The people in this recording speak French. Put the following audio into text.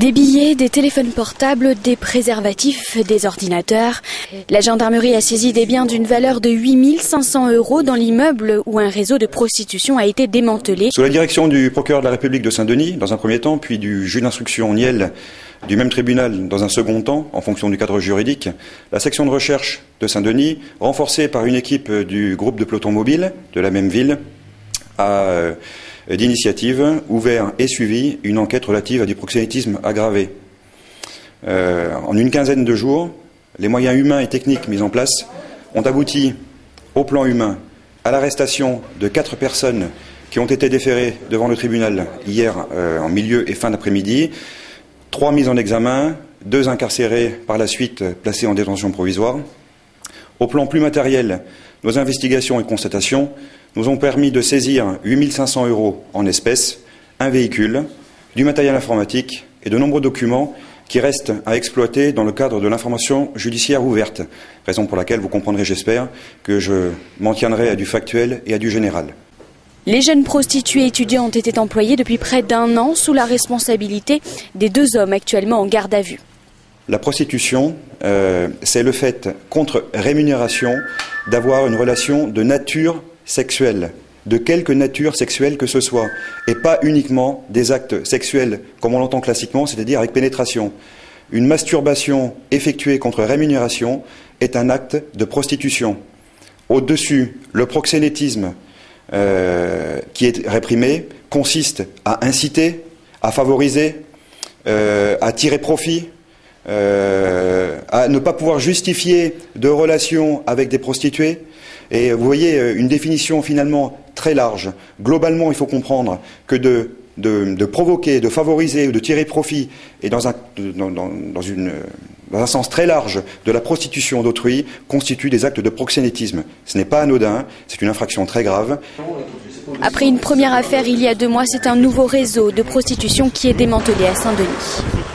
Des billets, des téléphones portables, des préservatifs, des ordinateurs. La gendarmerie a saisi des biens d'une valeur de 8 500 € dans l'immeuble où un réseau de prostitution a été démantelé. Sous la direction du procureur de la République de Saint-Denis, dans un premier temps, puis du juge d'instruction Niel du même tribunal dans un second temps, en fonction du cadre juridique, la section de recherche de Saint-Denis, renforcée par une équipe du groupe de peloton mobile de la même ville, a d'initiative ouvert et suivi une enquête relative à du proxénétisme aggravé. En une quinzaine de jours, les moyens humains et techniques mis en place ont abouti, au plan humain, à l'arrestation de 4 personnes qui ont été déférées devant le tribunal hier en milieu et fin d'après-midi, 3 mises en examen, 2 incarcérés par la suite placés en détention provisoire. Au plan plus matériel, nos investigations et constatations nous ont permis de saisir 8 500 € en espèces, un véhicule, du matériel informatique et de nombreux documents qui restent à exploiter dans le cadre de l'information judiciaire ouverte, raison pour laquelle vous comprendrez, j'espère, que je m'en tiendrai à du factuel et à du général. Les jeunes prostituées étudiantes étaient employées depuis près d'1 an sous la responsabilité des 2 hommes actuellement en garde à vue. La prostitution, c'est le fait, contre rémunération, d'avoir une relation de nature sexuelle, de quelque nature sexuelle que ce soit, et pas uniquement des actes sexuels comme on l'entend classiquement, c'est-à-dire avec pénétration. Une masturbation effectuée contre rémunération est un acte de prostitution. Au-dessus, le proxénétisme qui est réprimé consiste à inciter, à favoriser, à tirer profit, à ne pas pouvoir justifier de relations avec des prostituées. Et vous voyez une définition finalement très large. Globalement, il faut comprendre que de provoquer, de favoriser ou de tirer profit, et dans un sens très large de la prostitution d'autrui, constitue des actes de proxénétisme. Ce n'est pas anodin, c'est une infraction très grave. Après une première affaire il y a 2 mois, c'est un nouveau réseau de prostitution qui est démantelé à Saint-Denis.